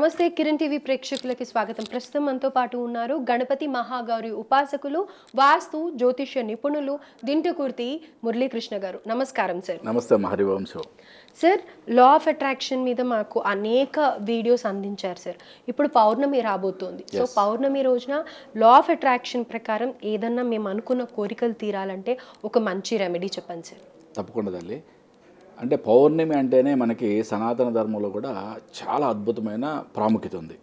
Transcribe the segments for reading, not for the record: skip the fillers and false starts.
నమస్తే కిరణ్ టీవీ ప్రేక్షకులకి స్వాగతం. ప్రస్తుతం మనతో పాటు ఉన్నారు గణపతి మహాగౌరి ఉపాసకులు, వాస్తు జ్యోతిష్య నిపుణులు దింటుకుర్తి మురళీకృష్ణ గారు. నమస్కారం సార్. నమస్తే మహరివంశం సార్. లా ఆఫ్ అట్రాక్షన్ మీద మాకు అనేక వీడియోస్ అందించారు సార్. ఇప్పుడు పౌర్ణమి రాబోతోంది. సో పౌర్ణమి రోజున లా ఆఫ్ అట్రాక్షన్ ప్రకారం ఏదన్నా మేము అనుకున్న కోరికలు తీరాలంటే ఒక మంచి రెమెడీ చెప్పండి సార్. తప్పకుండా తల్లి. అంటే పౌర్ణమి అంటేనే మనకి సనాతన ధర్మంలో కూడా చాలా అద్భుతమైన ప్రాముఖ్యత ఉంది.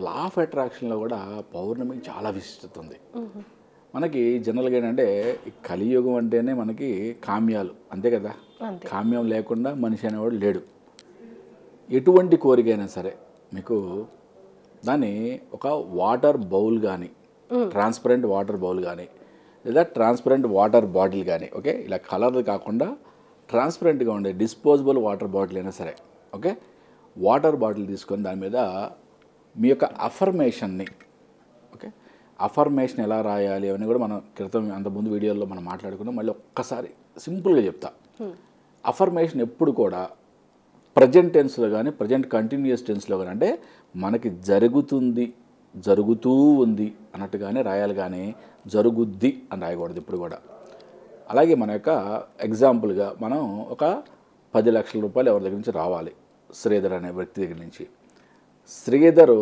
లా ఆఫ్ అట్రాక్షన్లో కూడా పౌర్ణమికి చాలా విశిష్టత ఉంది. మనకి జనరల్గా ఏంటంటే ఈ కలియుగం అంటేనే మనకి కామ్యాలు, అంతే కదా. కామ్యం లేకుండా మనిషి అనేవాడు లేడు. ఎటువంటి కోరికైనా సరే మీకు దాన్ని ఒక వాటర్ బౌల్ కానీ, ట్రాన్స్పరెంట్ వాటర్ బౌల్ కానీ, లేదా ట్రాన్స్పరెంట్ వాటర్ బాటిల్ కానీ, ఓకే, ఇలా కలర్లు కాకుండా ట్రాన్స్పరెంట్గా ఉండే డిస్పోజబుల్ వాటర్ బాటిల్ అయినా సరే, ఓకే, వాటర్ బాటిల్ తీసుకొని దాని మీద మీ యొక్క అఫర్మేషన్ని, ఓకే, అఫర్మేషన్ ఎలా రాయాలి అని కూడా మనం క్రితం అంతకుముందు వీడియోలో మనం మాట్లాడుకున్నాం. మళ్ళీ ఒక్కసారి సింపుల్గా చెప్తా. అఫర్మేషన్ ఎప్పుడు కూడా ప్రజెంట్ టెన్స్లో కానీ, ప్రజెంట్ కంటిన్యూస్ టెన్స్లో కానీ, అంటే మనకి జరుగుతుంది, జరుగుతూ ఉంది అన్నట్టుగానే రాయాలి, కానీ జరుగుద్ది అని రాయకూడదు ఇప్పుడు కూడా. అలాగే మన యొక్క ఎగ్జాంపుల్గా మనం ఒక 10 లక్షల రూపాయలు ఎవరి దగ్గర నుంచి రావాలి, శ్రీధర్ అనే వ్యక్తి దగ్గర నుంచి. శ్రీధరు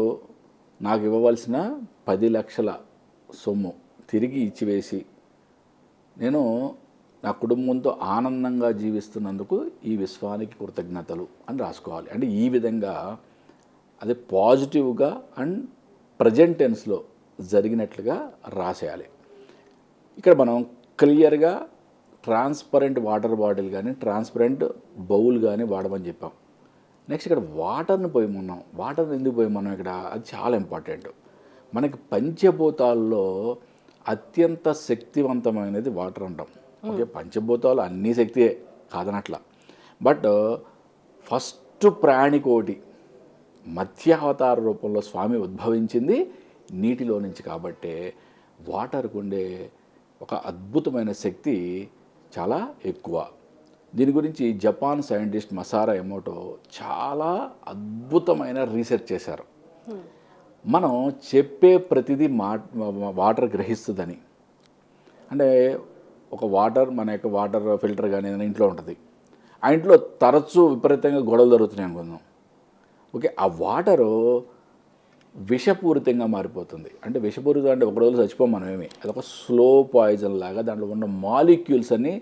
నాకు ఇవ్వవలసిన 10 లక్షల సొమ్ము తిరిగి ఇచ్చివేసి నేను నా కుటుంబంతో ఆనందంగా జీవిస్తున్నందుకు ఈ విశ్వానికి కృతజ్ఞతలు అని రాసుకోవాలి. అంటే ఈ విధంగా అది పాజిటివ్గా అండ్ ప్రజెంట్ టెన్స్లో జరిగినట్లుగా రాసేయాలి. ఇక్కడ మనం క్లియర్గా ట్రాన్స్పరెంట్ వాటర్ బాటిల్ కానీ, ట్రాన్స్పరెంట్ బౌల్ కానీ వాడమని చెప్పాం. నెక్స్ట్ ఇక్కడ వాటర్ని పోయమన్నాం. వాటర్ని ఎందుకు పోయమన్నాం ఇక్కడ, అది చాలా ఇంపార్టెంట్. మనకి పంచభూతాల్లో అత్యంత శక్తివంతమైనది వాటర్ అంటాం. ఓకే, పంచభూతాలు అన్నీ శక్తియే కాదనట్ల, బట్ ఫస్ట్ ప్రాణికోటి మత్స్యావతార రూపంలో స్వామి ఉద్భవించింది నీటిలో నుంచి. కాబట్టే వాటర్కు ఉండే ఒక అద్భుతమైన శక్తి చాలా ఎక్కువ. దీని గురించి జపాన్ సైంటిస్ట్ మసారా ఎమోటో చాలా అద్భుతమైన రీసెర్చ్ చేశారు. మనం చెప్పే ప్రతిదీ వాటర్ గ్రహిస్తుందని. అంటే ఒక వాటర్, మన యొక్క వాటర్ ఫిల్టర్ కానీ ఏదైనా ఇంట్లో ఉంటుంది, ఆ ఇంట్లో తరచూ విపరీతంగా గొడవలు జరుగుతున్నాయి అనుకుందాం. ఓకే, ఆ వాటరు విషపూరితంగా మారిపోతుంది. అంటే విషపూరితం అంటే ఒక రోజు చచ్చిపోం మనమేమి, అదొక స్లో పాయిజన్ లాగా దాంట్లో ఉన్న మాలిక్యూల్స్ అన్నీ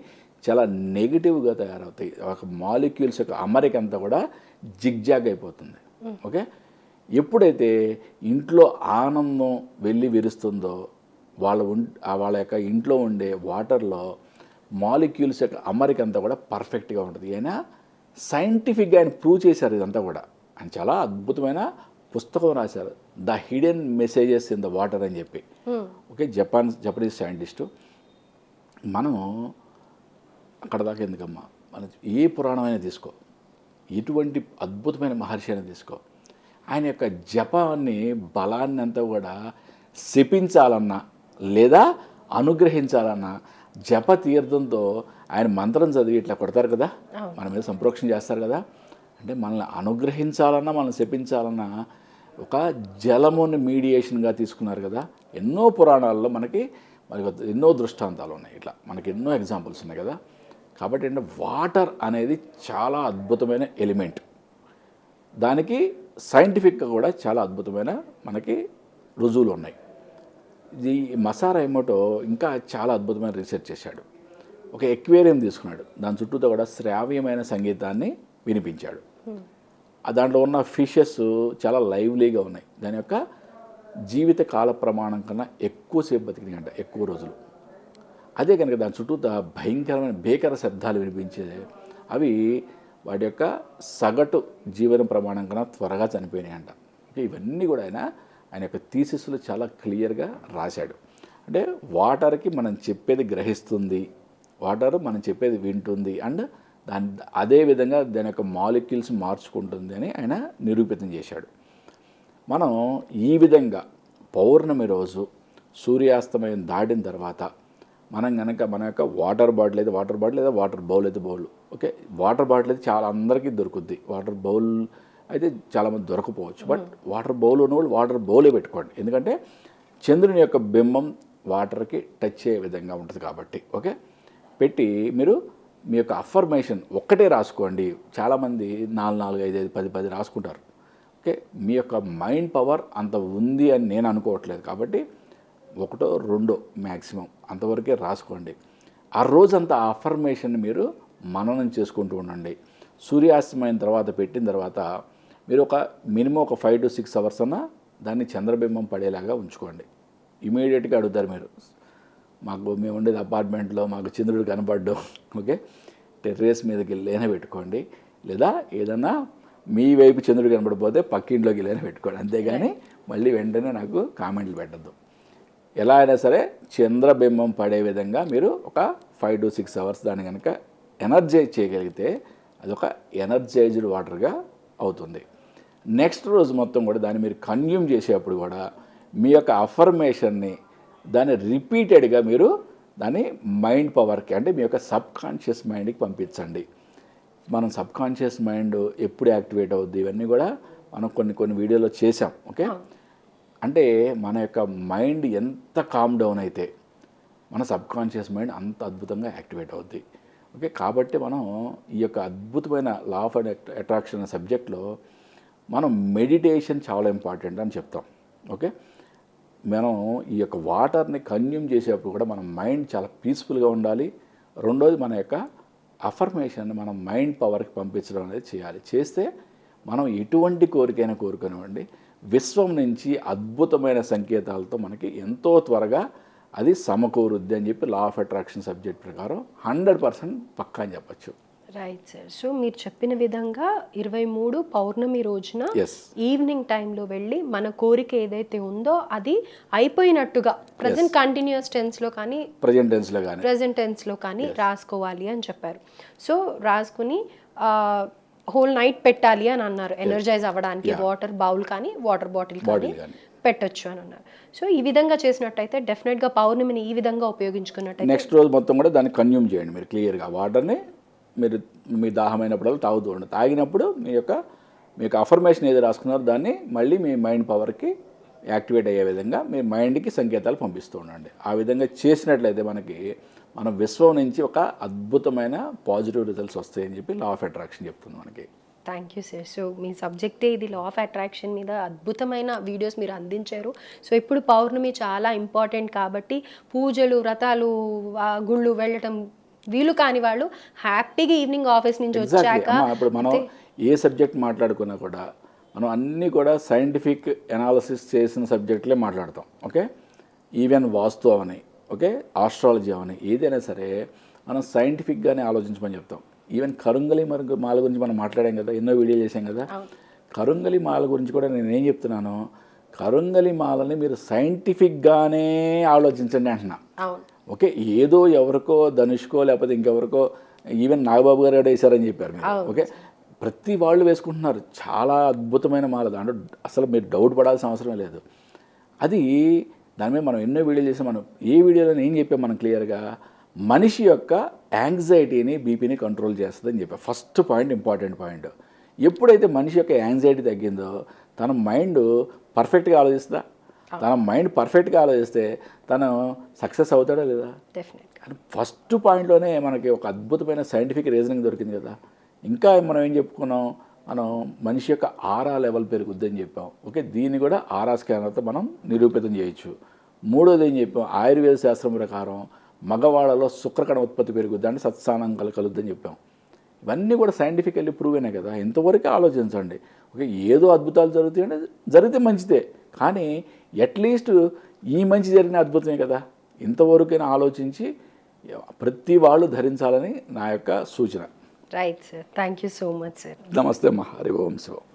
చాలా నెగిటివ్గా తయారవుతాయి. ఒక మాలిక్యూల్స్ యొక్క అమరిక అంతా కూడా జిగ్జాగ్ అయిపోతుంది. ఓకే, ఎప్పుడైతే ఇంట్లో ఆనందం వెళ్ళి విరుస్తుందో వాళ్ళ యొక్క ఇంట్లో ఉండే వాటర్లో మాలిక్యూల్స్ యొక్క అమరిక అంతా కూడా పర్ఫెక్ట్గా ఉంటుంది. అయినా సైంటిఫిక్గా ఆయన ప్రూవ్ చేశారు ఇదంతా కూడా. ఆయన చాలా అద్భుతమైన పుస్తకం రాశారు, the hidden messages in the water అని చెప్పి. Okay, Japanese scientist. మనం అక్కడ దాకా ఎందుకమ్మా, మనం ఏ పురాణమైనా తీసుకో, ఎటువంటి అద్భుతమైన మహర్షి అయినా తీసుకో, ఆయన యొక్క జపాన్ని బలాన్ని అంతా కూడా శపించాలన్నా లేదా అనుగ్రహించాలన్నా జప తీర్థంతో ఆయన మంత్రం చదివి ఇట్లా కొడతారు కదా, మన మీద సంప్రోక్షణ చేస్తారు కదా. అంటే మనల్ని అనుగ్రహించాలన్నా, మనల్ని శపించాలన్నా ఒక జలముని మీడియేషన్గా తీసుకున్నారు కదా. ఎన్నో పురాణాల్లో మనకి ఎన్నో దృష్టాంతాలు ఉన్నాయి, ఇట్లా మనకి ఎన్నో ఎగ్జాంపుల్స్ ఉన్నాయి కదా. కాబట్టి అంటే వాటర్ అనేది చాలా అద్భుతమైన ఎలిమెంట్. దానికి సైంటిఫిక్గా కూడా చాలా అద్భుతమైన మనకి రుజువులు ఉన్నాయి. ఇది మసారా ఎమోటో ఇంకా చాలా అద్భుతమైన రీసెర్చ్ చేశాడు. ఒక ఎక్వేరియం తీసుకున్నాడు, దాని చుట్టూతో కూడా శ్రావ్యమైన సంగీతాన్ని వినిపించాడు. దాంట్లో ఉన్న ఫిషెస్ చాలా లైవ్లీగా ఉన్నాయి. దాని యొక్క జీవిత కాల ప్రమాణం కన్నా ఎక్కువసేపు బతికినాయి అంట, ఎక్కువ రోజులు. అదే కనుక దాని చుట్టూ భయంకరమైన భీకర శబ్దాలు వినిపించే అవి వాటి యొక్క సగటు జీవన ప్రమాణం కన్నా త్వరగా చనిపోయినాయి అంట. ఇవన్నీ కూడా ఆయన యొక్క థీసిస్లో చాలా క్లియర్గా రాశాడు. అంటే వాటర్కి మనం చెప్పేది గ్రహిస్తుంది, వాటర్ మనం చెప్పేది వింటుంది, అండ్ అదేవిధంగా దాని యొక్క మాలిక్యూల్స్ మార్చుకుంటుంది అని ఆయన నిరూపితం చేశాడు. మనం ఈ విధంగా పౌర్ణమి రోజు సూర్యాస్తమయం దాటిన తర్వాత మనం కనుక మన యొక్క వాటర్ బాటిల్ అయితే వాటర్ బాటిల్, లేదా వాటర్ బౌల్ అయితే బౌల్, ఓకే, వాటర్ బాటిల్ అయితే చాలా అందరికీ దొరుకుద్ది. వాటర్ బౌల్ అయితే చాలామంది దొరకపోవచ్చు. బట్ వాటర్ బౌల్ ఉన్నవాళ్ళు వాటర్ బౌలే పెట్టుకోండి. ఎందుకంటే చంద్రుని యొక్క బింబం వాటర్కి టచ్ అయ్యే విధంగా ఉంటుంది కాబట్టి. ఓకే, పెట్టి మీరు మీ యొక్క అఫర్మేషన్ ఒక్కటే రాసుకోండి. చాలామంది 4, 4, 5, 5, 10 రాసుకుంటారు. ఓకే, మీ యొక్క మైండ్ పవర్ అంత ఉంది అని నేను అనుకోవట్లేదు కాబట్టి 1, 2 మ్యాక్సిమం అంతవరకే రాసుకోండి. ఆ రోజంతా ఆ అఫర్మేషన్ మీరు మననం చేసుకుంటూ ఉండండి. సూర్యాస్తమైన తర్వాత పెట్టిన తర్వాత మీరు ఒక మినిమం ఒక 5 to 6 అవర్స్ అన్నా దాన్ని చంద్రబింబం పడేలాగా ఉంచుకోండి. ఇమీడియట్గా అడుగుతారు మీరు, మేము ఉండేది అపార్ట్మెంట్లో మాకు చంద్రుడు కనపడ్డం. ఓకే, టెర్రస్ మీదకి వెళ్ళైనా పెట్టుకోండి, లేదా ఏదన్నా మీ వైపు చంద్రుడు కనపడిపోతే పక్కింట్లోకి వెళ్ళైనా పెట్టుకోండి. అంతేగాని మళ్ళీ వెంటనే నాకు కామెంట్లు పెట్టద్దు. ఎలా అయినా సరే చంద్రబింబం పడే విధంగా మీరు ఒక 5 to 6 అవర్స్ దాన్ని కనుక ఎనర్జైజ్ చేయగలిగితే అదొక ఎనర్జైజ్డ్ వాటర్గా అవుతుంది. నెక్స్ట్ రోజు మొత్తం కూడా దాన్ని మీరు కన్జ్యూమ్ చేసేటప్పుడు కూడా మీ యొక్క అఫర్మేషన్ని దాన్ని రిపీటెడ్గా మీరు దాన్ని మైండ్ పవర్కి, అంటే మీ యొక్క సబ్ కాన్షియస్ మైండ్కి పంపించండి. మనం సబ్ కాన్షియస్ మైండ్ ఎప్పుడు యాక్టివేట్ అవుద్ది ఇవన్నీ కూడా మనం కొన్ని వీడియోలో చేసాం. ఓకే, అంటే మన యొక్క మైండ్ ఎంత కామ్ డౌన్ అయితే మన సబ్ కాన్షియస్ మైండ్ అంత అద్భుతంగా యాక్టివేట్ అవుద్ది. ఓకే, కాబట్టి మనం ఈ యొక్క అద్భుతమైన లా ఆఫ్ అట్రాక్షన్ అనే సబ్జెక్ట్లో మనం మెడిటేషన్ చాలా ఇంపార్టెంట్ అని చెప్తాం. ఓకే, మనం ఈ యొక్క వాటర్ని కన్జ్యూమ్ చేసేటప్పుడు కూడా మన మైండ్ చాలా పీస్ఫుల్గా ఉండాలి. రెండోది మన యొక్క అఫర్మేషన్ మన మైండ్ పవర్కి పంపించడం అనేది చేయాలి. చేస్తే మనం ఎటువంటి కోరికైనా కోరుకునివ్వండి, విశ్వం నుంచి అద్భుతమైన సంకేతాలతో మనకి ఎంతో త్వరగా అది సమకూరుద్ది అని చెప్పి లా ఆఫ్ అట్రాక్షన్ సబ్జెక్ట్ ప్రకారం 100% పక్కా అని చెప్పచ్చు. Right sir. సో మీరు చెప్పిన విధంగా 23 పౌర్ణమి రోజున ఈవినింగ్ టైంలో వెళ్ళి మన కోరిక ఏదైతే ఉందో అది అయిపోయినట్టుగా ప్రజెంట్ కంటిన్యూస్ టెన్స్లో కానీ ప్రజెంట్ టెన్స్లో కానీ రాసుకోవాలి అని చెప్పారు. సో రాసుకుని హోల్ నైట్ పెట్టాలి అని అన్నారు ఎనర్జైజ్ అవ్వడానికి. వాటర్ బౌల్ కానీ వాటర్ బాటిల్ కానీ పెట్టొచ్చు అని అన్నారు. సో ఈ విధంగా చేసినట్టయితే డెఫినెట్గా పౌర్ణమిని ఈ విధంగా ఉపయోగించుకున్నట్టయితే నెక్స్ట్ రోజు మొత్తం కూడా దాన్ని కన్జ్యూమ్ చేయండి. మీరు క్లియర్గా వాటర్ని మీ దాహమైనప్పుడల్లా తాగుతూ ఉండండి. తాగినప్పుడు మీ యొక్క అఫర్మేషన్ ఏది రాసుకున్నారో దాన్ని మళ్ళీ మీ మైండ్ పవర్కి యాక్టివేట్ అయ్యే విధంగా మీ మైండ్కి సంకేతాలు పంపిస్తూ ఉండండి. ఆ విధంగా చేసినట్లయితే మన విశ్వం నుంచి ఒక అద్భుతమైన పాజిటివ్ రిజల్ట్స్ వస్తాయని చెప్పి లా ఆఫ్ అట్రాక్షన్ చెప్తుంది మనకి. Thank you sir. సో మీ సబ్జెక్టే ఇది, లా ఆఫ్ అట్రాక్షన్ మీద అద్భుతమైన వీడియోస్ మీరు అందించారు. సో ఇప్పుడు పౌర్ణమి చాలా ఇంపార్టెంట్ కాబట్టి పూజలు, వ్రతాలు, గుళ్ళు వెళ్ళటం వీలు కాని వాళ్ళు హ్యాపీగా ఈవినింగ్ ఆఫీస్ నుంచి వచ్చాక ఇప్పుడు మనం ఏ సబ్జెక్ట్ మాట్లాడుకున్నా కూడా మనం అన్నీ కూడా సైంటిఫిక్ ఎనాలిసిస్ చేసిన సబ్జెక్టులే మాట్లాడతాం. ఓకే, ఈవెన్ వాస్తు అవని, ఓకే, ఆస్ట్రాలజీ అవని, ఏదైనా సరే మనం సైంటిఫిక్గానే ఆలోచించమని చెప్తాం. ఈవెన్ కరుంగలి మాల గురించి మనం మాట్లాడాం కదా, ఎన్నో వీడియోలు చేసాం కదా. కరుంగలి మాల గురించి కూడా నేను ఏం చెప్తున్నాను, కరుంగలి మాలని మీరు సైంటిఫిక్గానే ఆలోచించండి అంటున్నా. ఓకే, ఏదో ఎవరికో ధనుష్కో లేకపోతే ఇంకెవరికో ఈవెన్ నాగబాబు గారు కూడా వేశారని చెప్పారు మీరు. ఓకే, ప్రతి వాళ్ళు వేసుకుంటున్నారు. చాలా అద్భుతమైన మాల, దాంట్లో అసలు మీరు డౌట్ పడాల్సిన అవసరం లేదు. అది దాని మీద మనం ఎన్నో వీడియోలు చేసాం. మనం ఏ వీడియోలో ఏం చెప్పాం మనం క్లియర్గా, మనిషి యొక్క యాంగ్జైటీని, బీపీని కంట్రోల్ చేస్తుందని చెప్పాం. First point, important point. ఎప్పుడైతే మనిషి యొక్క యాంగ్జైటీ తగ్గిందో తన మైండ్ పర్ఫెక్ట్గా ఆలోచిస్తుందా? తన మైండ్ పర్ఫెక్ట్గా ఆలోచిస్తే తను సక్సెస్ అవుతాడా లేదా? కానీ ఫస్ట్ పాయింట్లోనే మనకి ఒక అద్భుతమైన సైంటిఫిక్ రీజనింగ్ దొరికింది కదా. ఇంకా మనం ఏం చెప్పుకున్నాం, మనం మనిషి యొక్క ఆరా లెవెల్ పెరుగుద్దని చెప్పాం. ఓకే, దీన్ని కూడా ఆరా స్కానర్తో మనం నిరూపితం చేయొచ్చు. మూడోది ఏం చెప్పాం, ఆయుర్వేద శాస్త్రం ప్రకారం మగవాళ్ళలో శుక్రకణ ఉత్పత్తి పెరుగుద్ది, అంటే సత్సానం కలుగుద్దని చెప్పాం. ఇవన్నీ కూడా సైంటిఫికల్లీ ప్రూవ్ అయినాయి కదా. ఇంతవరకు ఆలోచించండి. ఓకే, ఏదో అద్భుతాలు జరుగుతాయంటే జరిగితే మంచిదే, కానీ అట్లీస్ట్ ఈ మంచి జరిగిన అద్భుతమే కదా. ఇంతవరకైనా ఆలోచించి ప్రతి వాళ్ళు ధరించాలని నా యొక్క సూచన. Right sir, thank you so much sir. నమస్తే అమ్మా. హరి ఓం శివం.